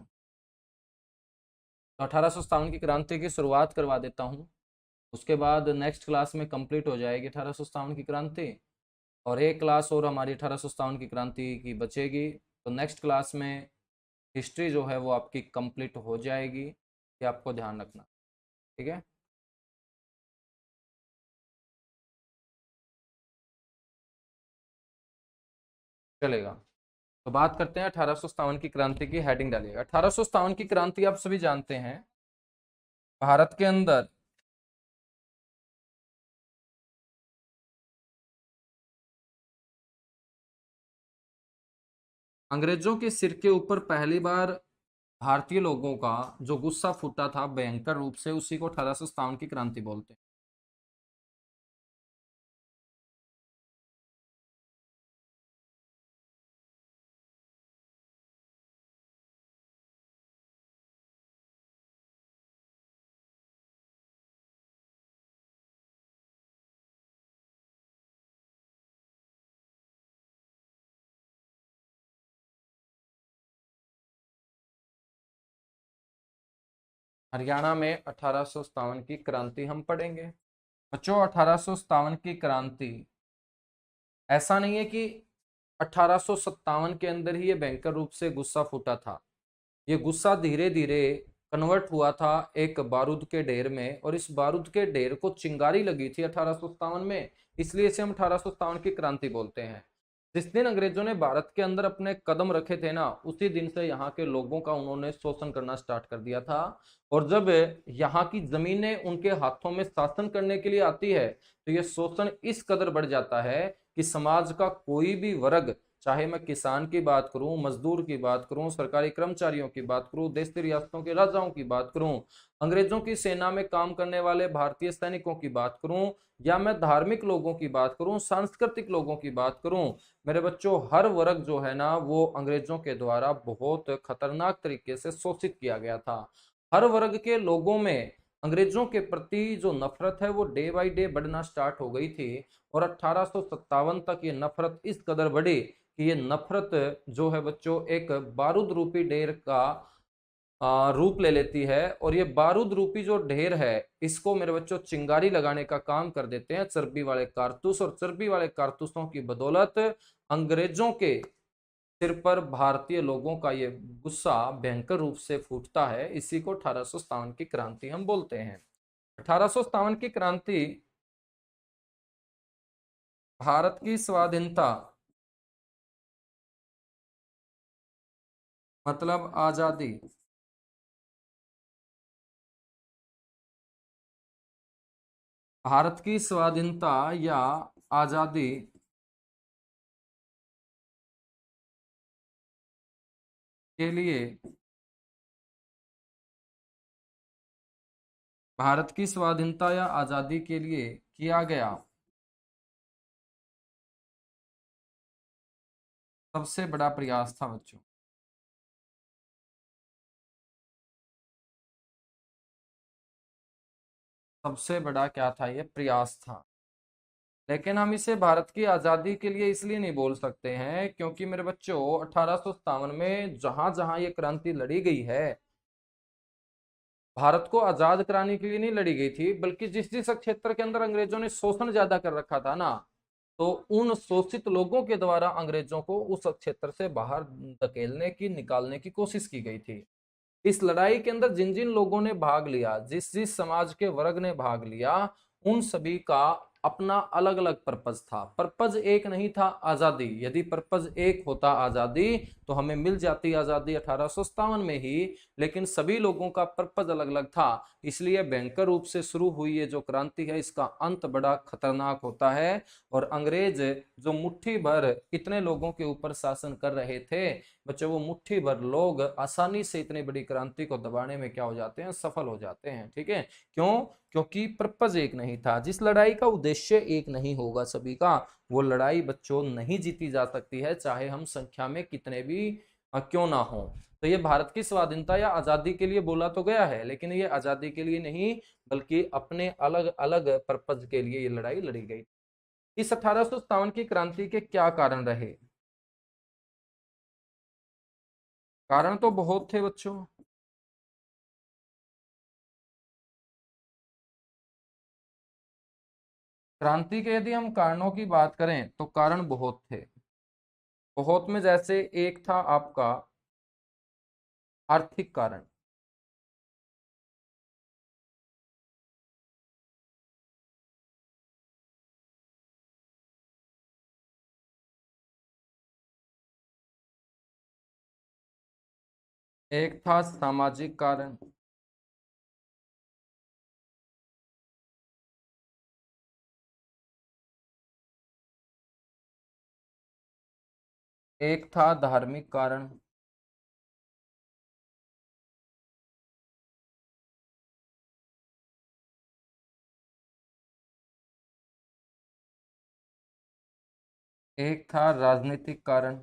तो 1857 की क्रांति की शुरुआत करवा देता हूँ, उसके बाद नेक्स्ट क्लास में कंप्लीट हो जाएगी 1857 की क्रांति, और एक क्लास और हमारी 1857 की क्रांति की बचेगी। तो नेक्स्ट क्लास में हिस्ट्री जो है वो आपकी कंप्लीट हो जाएगी, ये आपको ध्यान रखना, ठीक है। चलेगा। तो बात करते हैं 1857 की क्रांति की, हेडिंग डालिएगा। 1857 की क्रांति आप सभी जानते हैं, भारत के अंदर अंग्रेजों के सिर के ऊपर पहली बार भारतीय लोगों का जो गुस्सा फूटा था भयंकर रूप से, उसी को 1857 की क्रांति बोलते हैं। हरियाणा में 1857 की क्रांति हम पढ़ेंगे बच्चों। 1857 की क्रांति ऐसा नहीं है कि 1857 के अंदर ही ये भयंकर रूप से गुस्सा फूटा था। ये गुस्सा धीरे धीरे कन्वर्ट हुआ था एक बारूद के ढेर में, और इस बारूद के ढेर को चिंगारी लगी थी 1857 में, इसलिए इसे हम 1857 की क्रांति बोलते हैं। जिस दिन अंग्रेजों ने भारत के अंदर अपने कदम रखे थे ना, उसी दिन से यहाँ के लोगों का उन्होंने शोषण करना स्टार्ट कर दिया था। और जब यहाँ की जमीनें उनके हाथों में शासन करने के लिए आती है, तो ये शोषण इस कदर बढ़ जाता है कि समाज का कोई भी वर्ग, चाहे मैं किसान की बात करूं, मजदूर की बात करूं, सरकारी कर्मचारियों की बात करूं, देश की रियासतों के राजाओं की बात करूं, अंग्रेजों की सेना में काम करने वाले भारतीय सैनिकों की बात करूं, या मैं धार्मिक लोगों की बात करूं, सांस्कृतिक लोगों की बात करूं, मेरे बच्चों हर वर्ग जो है ना वो अंग्रेजों के द्वारा बहुत खतरनाक तरीके से शोषित किया गया था। हर वर्ग के लोगों में अंग्रेजों के प्रति जो नफरत है वो डे बाई डे बढ़ना स्टार्ट हो गई थी। और 1857 तक ये नफरत इस कदर बढ़ी कि ये नफरत जो है बच्चों एक बारूद रूपी ढेर का रूप ले लेती है। और ये बारूद रूपी जो ढेर है, इसको मेरे बच्चों चिंगारी लगाने का काम कर देते हैं चर्बी वाले कारतूस, और चर्बी वाले कारतूसों की बदौलत अंग्रेजों के सिर पर भारतीय लोगों का ये गुस्सा भयंकर रूप से फूटता है। इसी को 1857 की क्रांति हम बोलते हैं। 1857 की क्रांति भारत की स्वाधीनता मतलब आजादी, भारत की स्वाधीनता या आजादी के लिए, भारत की स्वाधीनता या आजादी के लिए किया गया सबसे बड़ा प्रयास था बच्चों। सबसे बड़ा क्या था, ये प्रयास था। लेकिन हम इसे भारत की आजादी के लिए इसलिए नहीं बोल सकते हैं क्योंकि मेरे बच्चों 1857 में जहां जहां ये क्रांति लड़ी गई है, भारत को आजाद कराने के लिए नहीं लड़ी गई थी, बल्कि जिस जिस क्षेत्र के अंदर अंग्रेजों ने शोषण ज्यादा कर रखा था ना, तो उन शोषित लोगों के द्वारा अंग्रेजों को उस क्षेत्र से बाहर धकेलने की, निकालने की कोशिश की गई थी। इस लड़ाई के अंदर जिन जिन लोगों ने भाग लिया, जिस जिस समाज के वर्ग ने भाग लिया, उन सभी का अपना अलग अलग पर्पज था, पर्पज एक नहीं था आजादी। यदि पर्पज एक होता आजादी तो हमें मिल जाती आजादी 1857 में ही, लेकिन सभी लोगों का पर्पज अलग अलग था। इसलिए भयंकर रूप से शुरू हुई ये जो क्रांति है इसका अंत बड़ा खतरनाक होता है। और अंग्रेज जो मुट्ठी भर इतने लोगों के ऊपर शासन कर रहे थे बच्चों, वो मुट्ठी भर लोग आसानी से इतनी बड़ी क्रांति को दबाने में क्या हो जाते हैं, सफल हो जाते हैं। ठीक है, क्यों? क्योंकि पर्पज एक नहीं था। जिस लड़ाई का उद्देश्य एक नहीं होगा सभी का, वो लड़ाई बच्चों नहीं जीती जा सकती है, चाहे हम संख्या में कितने भी क्यों ना हो। तो ये भारत की स्वाधीनता या आजादी के लिए बोला तो गया है, लेकिन ये आजादी के लिए नहीं बल्कि अपने अलग अलग पर्पज के लिए ये लड़ाई लड़ी गई। इस 1857 की क्रांति के क्या कारण रहे? कारण तो बहुत थे बच्चों। क्रांति के यदि हम कारणों की बात करें तो कारण बहुत थे। बहुत में जैसे एक था आपका आर्थिक कारण। एक था सामाजिक कारण। एक था धार्मिक कारण। एक था राजनीतिक कारण।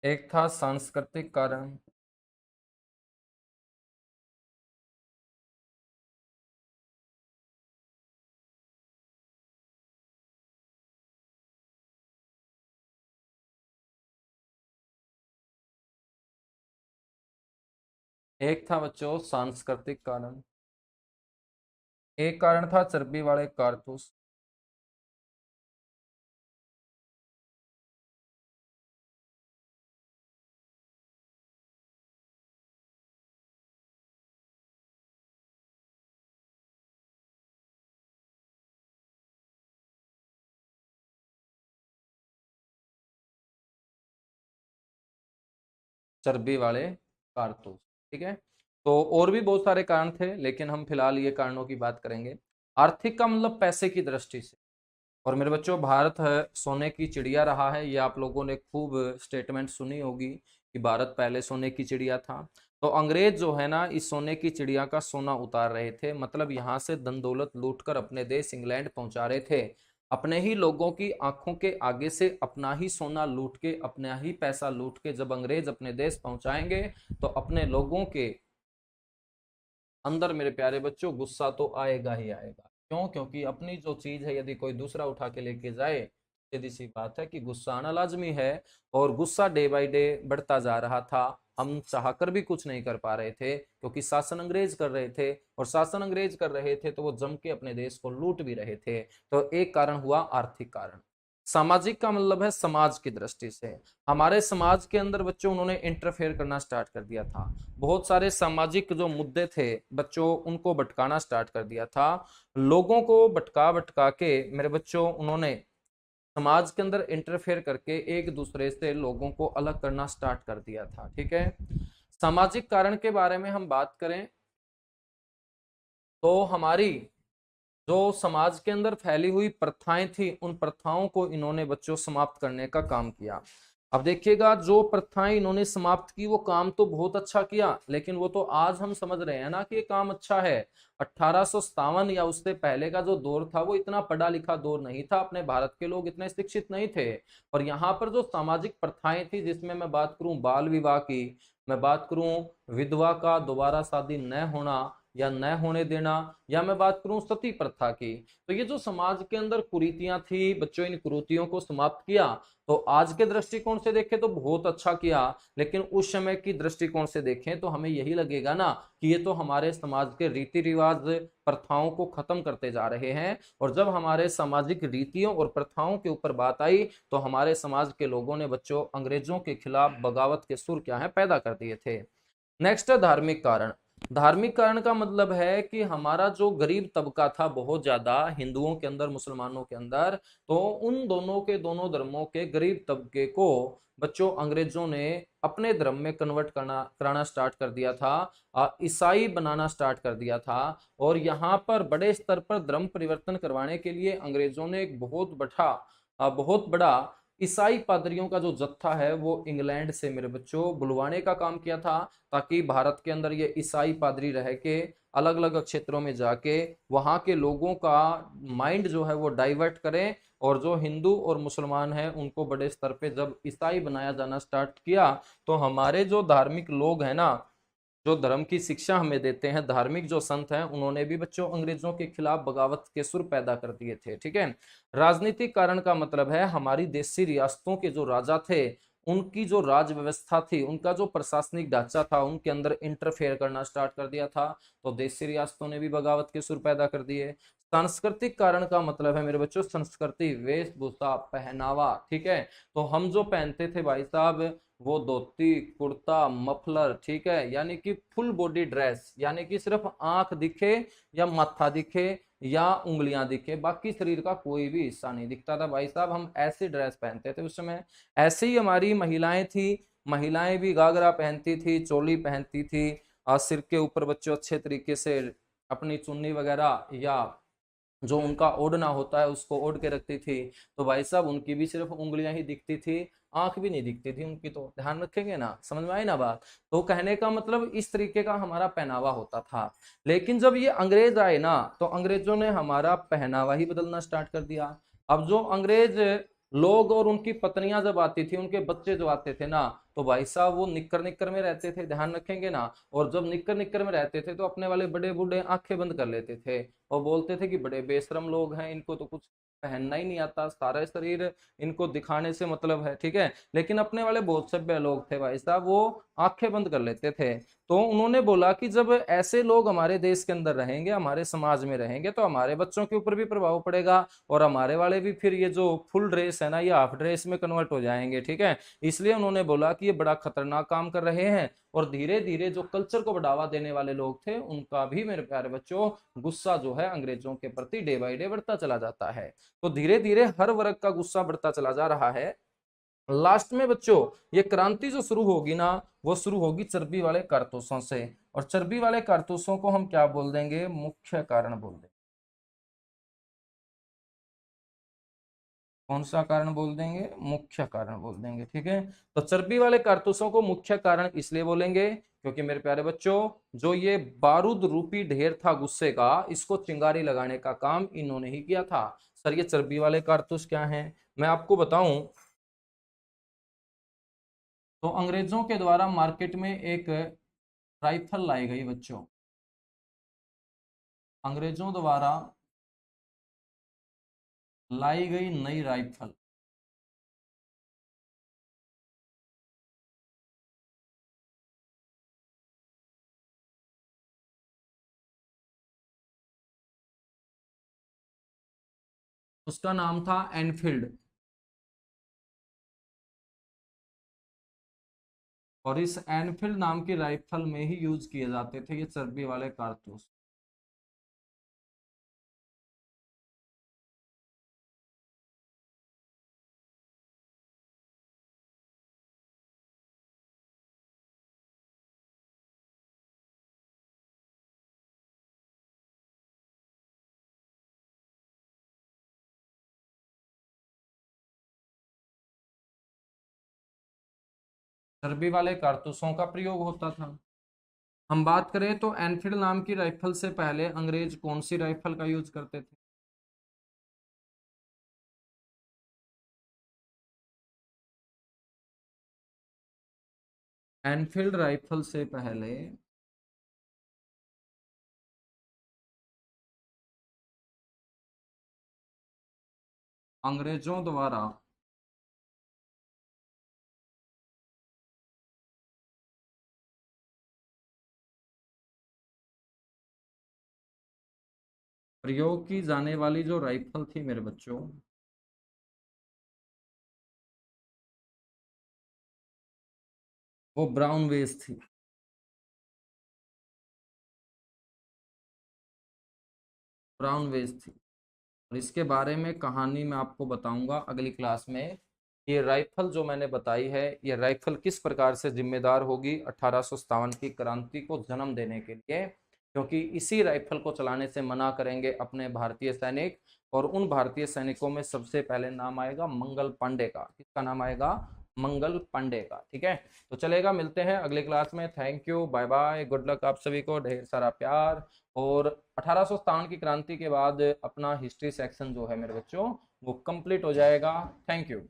एक था सांस्कृतिक कारण। एक था बच्चों सांस्कृतिक कारण। एक कारण था चर्बी वाले कारतूस। चर्बी वाले कारतूस। ठीक है, तो और भी बहुत सारे कारण थे, लेकिन हम फिलहाल ये कारणों की बात करेंगे। आर्थिक का मतलब पैसे की दृष्टि से। और मेरे बच्चों, भारत है सोने की चिड़िया रहा है, ये आप लोगों ने खूब स्टेटमेंट सुनी होगी कि भारत पहले सोने की चिड़िया था। तो अंग्रेज जो है ना, इस सोने की चिड़िया का सोना उतार रहे थे, मतलब यहाँ से धन दौलत लूट कर अपने देश इंग्लैंड पहुंचा रहे थे। अपने ही लोगों की आंखों के आगे से अपना ही सोना लूट के, अपना ही पैसा लूट के जब अंग्रेज अपने देश पहुंचाएंगे तो अपने लोगों के अंदर मेरे प्यारे बच्चों गुस्सा तो आएगा ही आएगा। क्यों? क्योंकि अपनी जो चीज है यदि कोई दूसरा उठा के लेके जाए, सीधी सी बात है कि गुस्सा आना लाजमी है। और गुस्सा डे बाय डे बढ़ता जा रहा था। हम चाहकर भी कुछ नहीं कर पा रहे थे, क्योंकि शासन अंग्रेज कर रहे थे, और शासन अंग्रेज कर रहे थे तो वो जम के अपने देश को लूट भी रहे थे। तो एक कारण हुआ आर्थिक कारण। सामाजिक का मतलब है समाज की दृष्टि से। हमारे समाज के अंदर बच्चों उन्होंने इंटरफेयर करना स्टार्ट कर दिया था। बहुत सारे सामाजिक जो मुद्दे थे बच्चों, उनको भटकाना स्टार्ट कर दिया था। लोगों को भटका भटका के मेरे बच्चों उन्होंने समाज के अंदर इंटरफेयर करके एक दूसरे से लोगों को अलग करना स्टार्ट कर दिया था। ठीक है, सामाजिक कारण के बारे में हम बात करें तो हमारी जो समाज के अंदर फैली हुई प्रथाएं थी, उन प्रथाओं को इन्होंने बच्चों समाप्त करने का काम किया। अब देखिएगा, जो प्रथाएं इन्होंने समाप्त की वो काम तो बहुत अच्छा किया, लेकिन वो तो आज हम समझ रहे हैं ना कि ये काम अच्छा है। 1857 या उससे पहले का जो दौर था वो इतना पढ़ा लिखा दौर नहीं था, अपने भारत के लोग इतने शिक्षित नहीं थे। और यहाँ पर जो सामाजिक प्रथाएं थी, जिसमें मैं बात करूं बाल विवाह की, मैं बात करूं विधवा का दोबारा शादी न होना, या न होने देना, या मैं बात करूं सती प्रथा की, तो ये जो समाज के अंदर कुरीतियां थी, बच्चों इन कुरीतियों को समाप्त किया। तो आज के दृष्टिकोण से देखें तो बहुत अच्छा किया, लेकिन उस समय की दृष्टिकोण से देखें तो हमें यही लगेगा ना कि ये तो हमारे समाज के रीति रिवाज प्रथाओं को खत्म करते जा रहे हैं। और जब हमारे सामाजिक रीतियों और प्रथाओं के ऊपर बात आई तो हमारे समाज के लोगों ने बच्चों अंग्रेजों के खिलाफ बगावत के सुर क्या है पैदा कर दिए थे। नेक्स्ट है धार्मिक कारण। धार्मिक कारण का मतलब है कि हमारा जो गरीब तबका था बहुत ज्यादा हिंदुओं के अंदर, मुसलमानों के अंदर, तो उन दोनों के दोनों धर्मों के गरीब तबके को बच्चों अंग्रेजों ने अपने धर्म में कन्वर्ट कराना स्टार्ट कर दिया था, ईसाई बनाना स्टार्ट कर दिया था। और यहाँ पर बड़े स्तर पर धर्म परिवर्तन करवाने के लिए अंग्रेजों ने एक बहुत बड़ा ईसाई पादरियों का जो जत्था है वो इंग्लैंड से मेरे बच्चों बुलवाने का काम किया था, ताकि भारत के अंदर ये ईसाई पादरी रह के अलग अलग क्षेत्रों में जाके वहां के लोगों का माइंड जो है वो डाइवर्ट करें। और जो हिंदू और मुसलमान हैं उनको बड़े स्तर पे जब ईसाई बनाया जाना स्टार्ट किया, तो हमारे जो धार्मिक लोग हैं ना, जो धर्म की शिक्षा हमें देते हैं, धार्मिक जो संत हैं, उन्होंने भी बच्चों अंग्रेजों के खिलाफ बगावत के सुर पैदा कर दिए थे। ठीक है। राजनीतिक कारण का मतलब है हमारी देशी रियासतों के जो राजा थे, उनकी जो राज व्यवस्था थी, उनका जो प्रशासनिक ढांचा था, उनके अंदर इंटरफेयर करना स्टार्ट कर दिया था। तो देशी रियासतों ने भी बगावत के सुर पैदा कर दिए। सांस्कृतिक कारण का मतलब है मेरे बच्चों संस्कृति, वेशभूषा, पहनावा। ठीक है। तो हम जो पहनते थे भाई साहब, वो धोती, कुर्ता, मफलर, ठीक है, यानी कि फुल बॉडी ड्रेस, यानी कि सिर्फ आंख दिखे या माथा दिखे या उंगलियां दिखे, बाकी शरीर का कोई भी हिस्सा नहीं दिखता था भाई साहब, हम ऐसी ड्रेस पहनते थे उस समय। ऐसे ही हमारी महिलाएं थी, महिलाएं भी घाघरा पहनती थी, चोली पहनती थी, सिर के ऊपर बच्चों अच्छे तरीके से अपनी चुन्नी वगैरह या जो उनका ओढ़ना होता है उसको ओढ़ के रखती थी। तो भाई साहब उनकी भी सिर्फ उंगलियां ही दिखती थी, आंख भी नहीं दिखती थी उनकी। तो ध्यान रखेंगे ना, समझ में आई ना बात। तो कहने का मतलब इस तरीके का हमारा पहनावा होता था। लेकिन जब ये अंग्रेज आए ना, तो अंग्रेजों ने हमारा पहनावा ही बदलना स्टार्ट कर दिया। अब जो अंग्रेज लोग और उनकी पत्नियां जब आती थी, उनके बच्चे जो आते थे ना, तो भाई साहब वो निक्कर निक्कर में रहते थे, ध्यान रखेंगे ना। और जब निक्कर निक्कर में रहते थे तो अपने वाले बड़े बूढ़े आंखें बंद कर लेते थे और बोलते थे कि बड़े बेशरम लोग हैं, इनको तो कुछ पहनना ही नहीं आता, सारा शरीर इनको दिखाने से मतलब है। ठीक है। लेकिन अपने वाले बहुत सभ्य लोग थे भाई साहब, वो आंखें बंद कर लेते थे। तो उन्होंने बोला कि जब ऐसे लोग हमारे देश के अंदर रहेंगे, हमारे समाज में रहेंगे, तो हमारे बच्चों के ऊपर भी प्रभाव पड़ेगा और हमारे वाले भी फिर ये जो फुल ड्रेस है ना, ये हाफ ड्रेस में कन्वर्ट हो जाएंगे। ठीक है। इसलिए उन्होंने बोला कि ये बड़ा खतरनाक काम कर रहे हैं। और धीरे धीरे जो कल्चर को बढ़ावा देने वाले लोग थे, उनका भी मेरे प्यारे बच्चों गुस्सा जो है अंग्रेजों के प्रति डे बाय डे बढ़ता चला जाता है। तो धीरे धीरे हर वर्ग का गुस्सा बढ़ता चला जा रहा है। लास्ट में बच्चों ये क्रांति जो शुरू होगी ना, वो शुरू होगी चर्बी वाले कारतूसों से। और चर्बी वाले कारतूसों को हम क्या बोल देंगे, मुख्य कारण बोल देंगे। कौन सा कारण बोल देंगे, मुख्य कारण बोल देंगे। ठीक है। तो चर्बी वाले कारतूसों को मुख्य कारण इसलिए बोलेंगे क्योंकि मेरे प्यारे बच्चों, जो ये बारूद रूपी ढेर था गुस्से का, इसको चिंगारी लगाने का काम इन्होंने ही किया था। सर ये चर्बी वाले कारतूस क्या हैं, मैं आपको बताऊं। तो अंग्रेजों के द्वारा मार्केट में एक राइफल लाई गई बच्चों, अंग्रेजों द्वारा लाई गई नई राइफल। उसका नाम था एनफील्ड। और इस एनफील्ड नाम की राइफल में ही यूज किए जाते थे ये चर्बी वाले कारतूस। चर्बी वाले कारतूसों का प्रयोग होता था। हम बात करें तो एनफील्ड नाम की राइफल से पहले अंग्रेज कौन सी राइफल का यूज करते थे। एनफील्ड राइफल से पहले अंग्रेजों द्वारा प्रयोग की जाने वाली जो राइफल थी मेरे बच्चों, वो ब्राउन वेस थी। ब्राउन वेस थी। और इसके बारे में कहानी मैं आपको बताऊंगा अगली क्लास में। ये राइफल जो मैंने बताई है, ये राइफल किस प्रकार से जिम्मेदार होगी 1857 की क्रांति को जन्म देने के लिए, क्योंकि इसी राइफल को चलाने से मना करेंगे अपने भारतीय सैनिक। और उन भारतीय सैनिकों में सबसे पहले नाम आएगा मंगल पांडे का। किसका नाम आएगा? मंगल पांडे का। ठीक है, तो चलेगा, मिलते हैं अगली क्लास में। Thank you, bye bye, good luck आप सभी को, ढेर सारा प्यार। और 1857 की क्रांति के बाद अपना हिस्ट्री सेक्शन जो है मेरे बच्चों, वो कंप्लीट हो जाएगा। Thank you.